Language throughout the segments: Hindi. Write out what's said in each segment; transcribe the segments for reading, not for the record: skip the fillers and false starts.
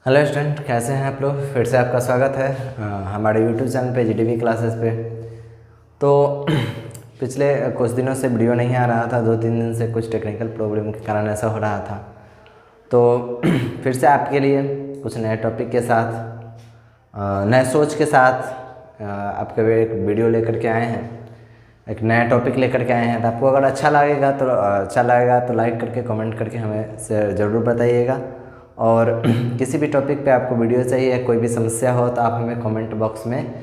हेलो स्टूडेंट, कैसे हैं आप लोग। फिर से आपका स्वागत है हमारे यूट्यूब चैनल पे जीडीवी क्लासेस पे। तो पिछले कुछ दिनों से वीडियो नहीं आ रहा था, 2-3 दिन से कुछ टेक्निकल प्रॉब्लम के कारण ऐसा हो रहा था। तो फिर से आपके लिए कुछ नए टॉपिक के साथ, नए सोच के साथ आपके लिए एक वीडियो लेकर के आए हैं, एक नया टॉपिक लेकर के आए हैं। तो आपको अगर अच्छा लगेगा तो लाइक करके कमेंट करके हमें ज़रूर बताइएगा। और किसी भी टॉपिक पे आपको वीडियो चाहिए, कोई भी समस्या हो तो आप हमें कमेंट बॉक्स में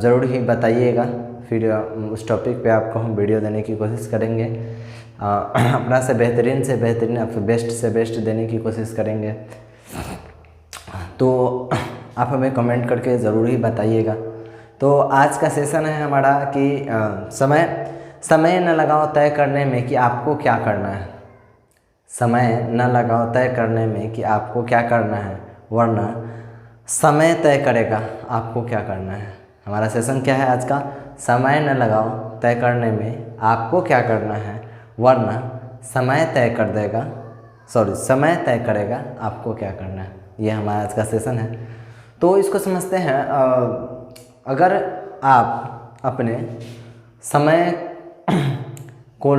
ज़रूर ही बताइएगा। फिर उस टॉपिक पे आपको हम वीडियो देने की कोशिश करेंगे, अपना से बेहतरीन आपको बेस्ट से बेस्ट देने की कोशिश करेंगे। तो आप हमें कमेंट करके ज़रूर ही बताइएगा। तो आज का सेशन है हमारा कि समय न लगाओ तय करने में कि आपको क्या करना है। समय न लगाओ तय करने में कि आपको क्या करना है, वरना समय तय करेगा आपको क्या करना है। हमारा सेशन क्या है आज का? समय न लगाओ तय करने में आपको क्या करना है, वरना समय तय करेगा आपको क्या करना है। ये हमारा आज का सेशन है। तो इसको समझते हैं। अगर आप अपने समय को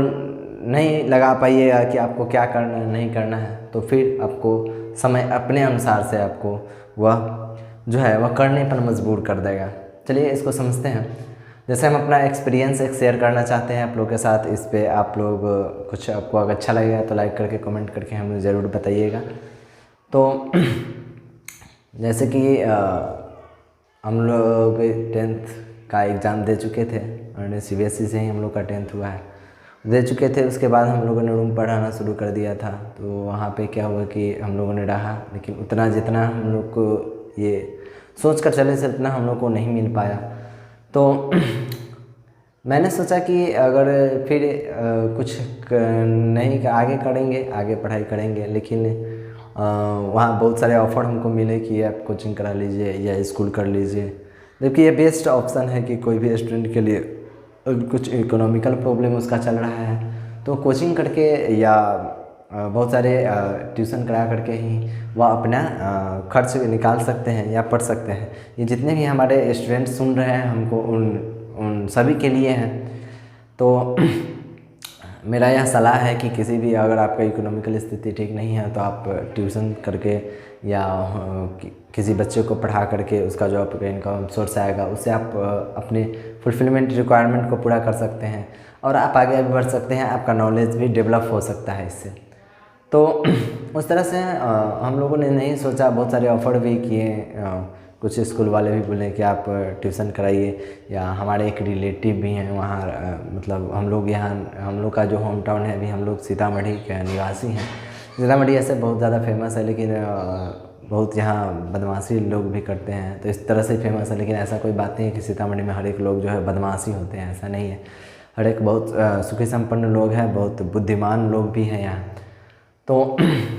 नहीं लगा पाइएगा कि आपको क्या करना है नहीं करना है, तो फिर आपको समय अपने अनुसार से आपको वह करने पर मजबूर कर देगा। चलिए इसको समझते हैं। जैसे हम अपना एक्सपीरियंस एक शेयर करना चाहते हैं आप लोगों के साथ। इस पे आप लोग कुछ आपको अगर अच्छा लगेगा तो लाइक करके कमेंट करके हमें ज़रूर बताइएगा। तो जैसे कि हम लोग 10th का एग्ज़ाम दे चुके थे और CBSE से ही हम लोग का 10th हुआ है, दे चुके थे। उसके बाद हम लोगों ने रूम पढ़ाना शुरू कर दिया था। तो वहाँ पे क्या हुआ कि हम लोगों ने रहा, लेकिन उतना जितना हम लोग को ये सोच कर चले से उतना हम लोग को नहीं मिल पाया। तो मैंने सोचा कि अगर फिर कुछ नहीं आगे करेंगे, आगे पढ़ाई करेंगे, लेकिन वहाँ बहुत सारे ऑफ़र हमको मिले कि आप कोचिंग करा लीजिए या स्कूल कर लीजिए। जबकि ये बेस्ट ऑप्शन है कि कोई भी स्टूडेंट के लिए अगर कुछ इकोनॉमिकल प्रॉब्लम उसका चल रहा है तो कोचिंग करके या बहुत सारे ट्यूशन करा करके ही वह अपना खर्च निकाल सकते हैं या पढ़ सकते हैं। ये जितने भी हमारे स्टूडेंट सुन रहे हैं हमको उन सभी के लिए हैं। तो मेरा यह सलाह है कि किसी भी अगर आपका इकोनॉमिकल स्थिति ठीक नहीं है तो आप ट्यूशन करके या किसी बच्चे को पढ़ा करके उसका जो आपका इनकम सोर्स आएगा उससे आप अपने फुलफिलमेंट रिक्वायरमेंट को पूरा कर सकते हैं और आप आगे भी बढ़ सकते हैं। आपका नॉलेज भी डेवलप हो सकता है इससे। तो उस तरह से हम लोगों ने नहीं सोचा, बहुत सारे ऑफ़र भी किए। कुछ स्कूल वाले भी बोले कि आप ट्यूशन कराइए, या हमारे एक रिलेटिव भी हैं वहाँ, मतलब हम लोग का जो होम टाउन है, अभी हम लोग सीतामढ़ी के निवासी हैं। सीतामढ़ी ऐसे बहुत ज़्यादा फेमस है, लेकिन बहुत यहाँ बदमाशी लोग भी करते हैं, तो इस तरह से फेमस है। लेकिन ऐसा कोई बात नहीं है कि सीतामढ़ी में हर एक लोग जो है बदमाशी होते हैं, ऐसा नहीं है। हर एक बहुत सुखी संपन्न लोग हैं, बहुत बुद्धिमान लोग भी हैं यहाँ। तो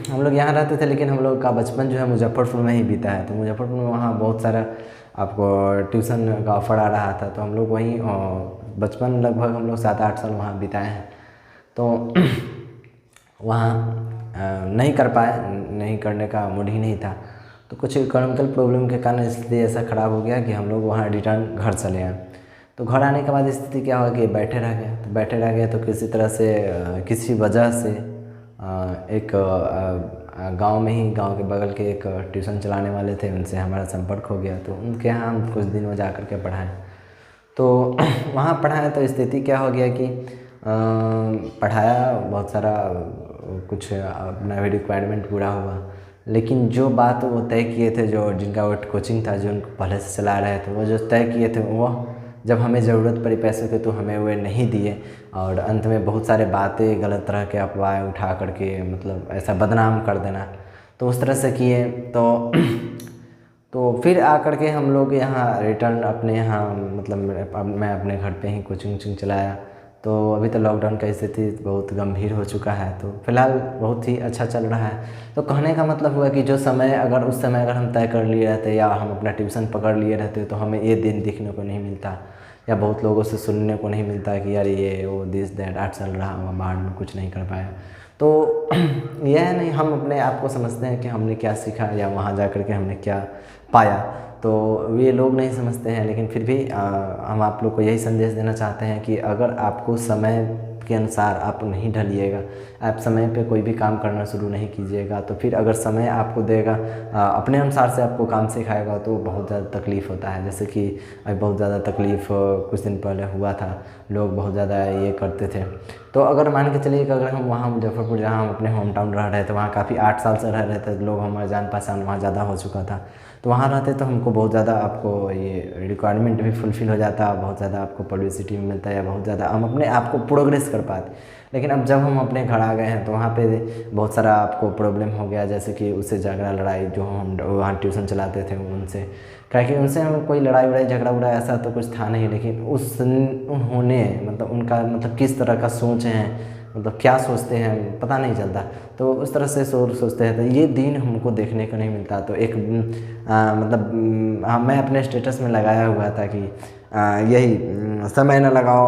हम लोग यहाँ रहते थे, लेकिन हम लोग का बचपन जो है मुजफ्फरपुर में ही बीता है। तो मुजफ्फरपुर में वहाँ बहुत सारा आपको ट्यूशन का ऑफ़र आ रहा था, तो हम लोग वहीं बचपन लगभग हम लोग 7-8 साल वहाँ बिताए हैं। तो वहाँ नहीं कर पाए, नहीं करने का मूड ही नहीं था। तो कुछ इकोनॉमिकल प्रॉब्लम के कारण इसलिए ऐसा ख़राब हो गया कि हम लोग वहाँ रिटर्न घर चले आए। तो घर आने के बाद स्थिति क्या हुआ कि बैठे रह गए। तो किसी तरह से किसी वजह से एक गांव के बगल के एक ट्यूशन चलाने वाले थे, उनसे हमारा संपर्क हो गया। तो उनके यहाँ हम कुछ दिन में जा कर के पढ़ाएँ। तो वहाँ पढ़ाएँ तो स्थिति क्या हो गया कि पढ़ाया, बहुत सारा कुछ अपना भी रिक्वायरमेंट पूरा हुआ, लेकिन जो बात वो तय किए थे, जो जिनका वो कोचिंग था, जो उनको पहले से चला रहे थे, वो जो तय किए थे वो जब हमें ज़रूरत पड़ी पैसों की तो हमें वे नहीं दिए। और अंत में बहुत सारे बातें, गलत तरह के अफवाह उठा करके, मतलब ऐसा बदनाम कर देना, तो उस तरह से किए। तो फिर आकर के हम लोग यहाँ रिटर्न अपने यहाँ, मतलब मैं अपने घर पे ही कोचिंग चलाया। तो अभी तो लॉकडाउन का स्थिति बहुत गंभीर हो चुका है, तो फिलहाल बहुत ही अच्छा चल रहा है। तो कहने का मतलब हुआ कि जो समय उस समय अगर हम तय कर लिए रहते या हम अपना ट्यूशन पकड़ लिए रहते तो हमें ये दिन देखने को नहीं मिलता, या बहुत लोगों से सुनने को नहीं मिलता कि यार ये वो दिस दैट आर्ट चल रहा हुआ, बाहर में कुछ नहीं कर पाया। तो यह है नहीं, हम अपने आप को समझते हैं कि हमने क्या सीखा या वहाँ जा कर के हमने क्या पाया, तो ये लोग नहीं समझते हैं। लेकिन फिर भी हम आप लोग को यही संदेश देना चाहते हैं कि अगर आपको समय के अनुसार आप नहीं ढलिएगा, आप समय पे कोई भी काम करना शुरू नहीं कीजिएगा, तो फिर अगर समय आपको देगा अपने अनुसार से आपको काम सिखाएगा तो बहुत ज़्यादा तकलीफ़ होता है। जैसे कि अभी बहुत ज़्यादा तकलीफ़ कुछ दिन पहले हुआ था, लोग बहुत ज़्यादा ये करते थे। तो अगर मान के चलिए कि अगर हम वहाँ मुजफ्फरपुर, जहाँ हम अपने होम टाउन रह रहे थे, वहाँ काफ़ी 8 साल से रह रहे थे, लोग हमारे जान पहचान वहाँ ज़्यादा हो चुका था, तो वहाँ रहते तो हमको बहुत ज़्यादा आपको ये रिक्वायरमेंट भी फुलफ़िल हो जाता, बहुत ज़्यादा आपको पब्लिसिटी भी मिलता है, बहुत ज़्यादा हम अपने आप को प्रोग्रेस कर पाते। लेकिन अब जब हम अपने घर आ गए हैं तो वहाँ पे बहुत सारा आपको प्रॉब्लम हो गया, जैसे कि उससे झगड़ा लड़ाई, जो हम वहाँ ट्यूशन चलाते थे उनसे, क्या कि उनसे हम कोई लड़ाई वड़ाई झगड़ा उगड़ा ऐसा तो कुछ था नहीं, लेकिन उन्होंने मतलब उनका मतलब किस तरह का सोच है, मतलब क्या सोचते हैं पता नहीं चलता, तो उस तरह से सोचते हैं, तो ये दिन हमको देखने को नहीं मिलता। तो एक मैं अपने स्टेटस में लगाया हुआ था कि यही समय न लगाओ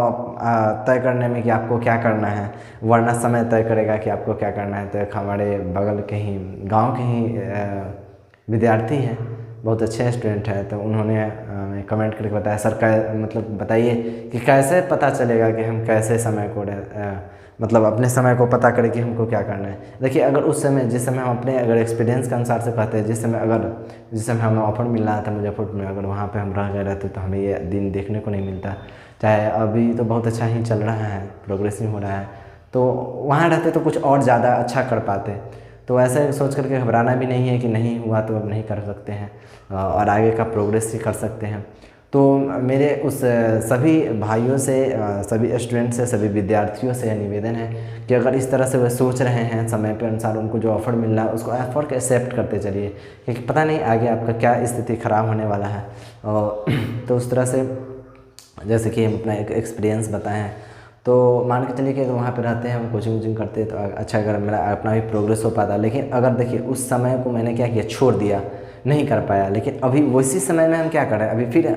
तय करने में कि आपको क्या करना है, वरना समय तय करेगा कि आपको क्या करना है। तो एक हमारे बगल के ही गांव के ही विद्यार्थी हैं, बहुत अच्छे स्टूडेंट हैं, तो उन्होंने कमेंट करके बताया, सर मतलब बताइए कि कैसे पता चलेगा कि हम कैसे समय को मतलब अपने समय को पता करें कि हमको क्या करना है। देखिए, अगर उस समय जिस समय हम अपने अगर एक्सपीरियंस के अनुसार से कहते हैं, जिस समय हमें ऑफर मिल रहा था मुजफ्फरपुर में, अगर वहाँ पे हम रह गए रहते तो हमें ये दिन देखने को नहीं मिलता। चाहे अभी तो बहुत अच्छा ही चल रहा है, प्रोग्रेसिव हो रहा है, तो वहाँ रहते तो कुछ और ज़्यादा अच्छा कर पाते। तो ऐसे सोच करके घबराना भी नहीं है कि नहीं हुआ तो अब नहीं कर सकते हैं, और आगे का प्रोग्रेस ही कर सकते हैं। तो मेरे उस सभी भाइयों से, सभी स्टूडेंट से, सभी विद्यार्थियों से यह निवेदन है कि अगर इस तरह से वह सोच रहे हैं, समय के अनुसार उनको जो ऑफ़र मिल रहा है उसको ऑफ़र को एक्सेप्ट करते चलिए, क्योंकि पता नहीं आगे आपका क्या स्थिति ख़राब होने वाला है। और तो उस तरह से जैसे कि हम अपना एक एक्सपीरियंस बताएं, तो मान के चलिए कि अगर वहाँ पे रहते हैं, हम कोचिंग वोचिंग करते हैं, तो अच्छा अगर मेरा अपना भी प्रोग्रेस हो पाता। लेकिन अगर देखिए उस समय को मैंने क्या किया, छोड़ दिया, नहीं कर पाया, लेकिन अभी उसी समय में हम क्या कर रहे हैं, अभी फिर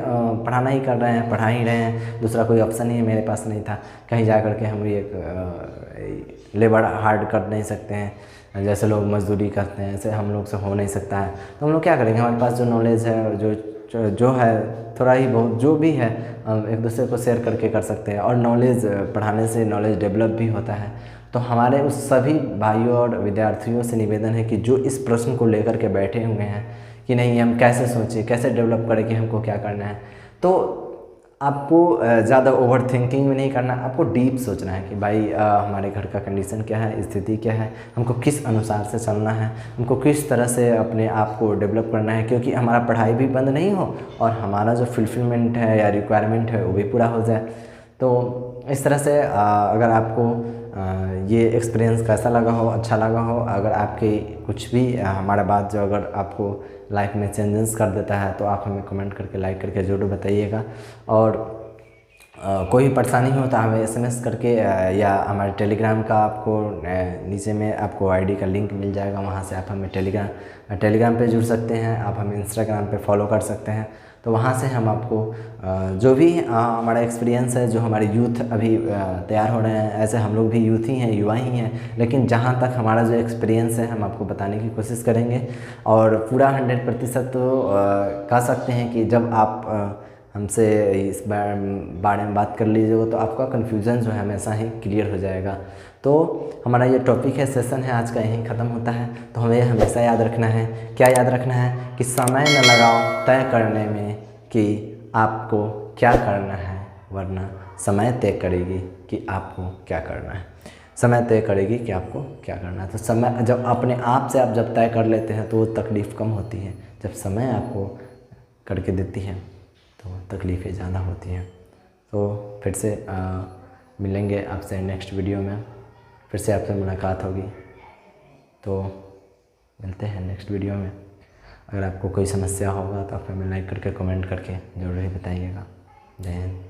पढ़ाना ही कर रहे हैं, पढ़ा ही रहे हैं, दूसरा कोई ऑप्शन ही मेरे पास नहीं था। कहीं जा कर के हम ये लेबर हार्ड कर नहीं सकते हैं, जैसे लोग मजदूरी करते हैं ऐसे हम लोग से हो नहीं सकता है। तो हम लोग क्या करेंगे, हमारे पास जो नॉलेज है, जो है थोड़ा ही बहुत जो भी है, हम एक दूसरे को शेयर करके कर सकते हैं। और नॉलेज पढ़ाने से नॉलेज डेवलप भी होता है। तो हमारे उस सभी भाइयों और विद्यार्थियों से निवेदन है कि जो इस प्रश्न को लेकर के बैठे हुए हैं कि नहीं हम कैसे सोचें, कैसे डेवलप करें कि हमको क्या करना है, तो आपको ज़्यादा ओवर थिंकिंग में नहीं करना, आपको डीप सोचना है कि भाई हमारे घर का कंडीशन क्या है, स्थिति क्या है, हमको किस अनुसार से चलना है, हमको किस तरह से अपने आप को डेवलप करना है, क्योंकि हमारा पढ़ाई भी बंद नहीं हो और हमारा जो फुलफिलमेंट है या रिक्वायरमेंट है वो भी पूरा हो जाए। तो इस तरह से अगर आपको ये एक्सपीरियंस कैसा लगा हो, अच्छा लगा हो, अगर आपके कुछ भी हमारा बात जो अगर आपको लाइफ में चेंजेस कर देता है, तो आप हमें कमेंट करके लाइक करके ज़रूर बताइएगा। और कोई परेशानी हो तो हमें SMS करके या हमारे टेलीग्राम का आपको नीचे में आपको आईडी का लिंक मिल जाएगा, वहाँ से आप हमें टेलीग्राम पे जुड़ सकते हैं, आप हमें इंस्टाग्राम पे फॉलो कर सकते हैं। तो वहाँ से हम आपको जो भी हमारा एक्सपीरियंस है, जो हमारे यूथ अभी तैयार हो रहे हैं, ऐसे हम लोग भी यूथ ही हैं, युवा ही हैं, लेकिन जहाँ तक हमारा जो एक्सपीरियंस है हम आपको बताने की कोशिश करेंगे। और पूरा 100% तो कह सकते हैं कि जब आप हमसे इस बारे में बात कर लीजिएगा तो आपका कन्फ्यूज़न जो है हमेशा ही क्लियर हो जाएगा। तो हमारा ये टॉपिक है, सेशन है आज का, यहीं ख़त्म होता है। तो हमें हमेशा याद रखना है, क्या याद रखना है कि समय न लगाओ तय करने में कि आपको क्या करना है, वरना समय तय करेगी कि आपको क्या करना है। समय तय करेगी कि आपको क्या करना है। तो समय जब अपने आप से आप जब तय कर लेते हैं तो वो तकलीफ़ कम होती है, जब समय आपको करके देती है तो तकलीफ़ें ज़्यादा होती हैं। तो फिर से मिलेंगे आपसे नेक्स्ट वीडियो में, फिर से आपसे मुलाकात होगी। तो मिलते हैं नेक्स्ट वीडियो में। अगर आपको कोई समस्या होगा तो आप हमें लाइक करके कमेंट करके ज़रूर ही बताइएगा। जय हिंद।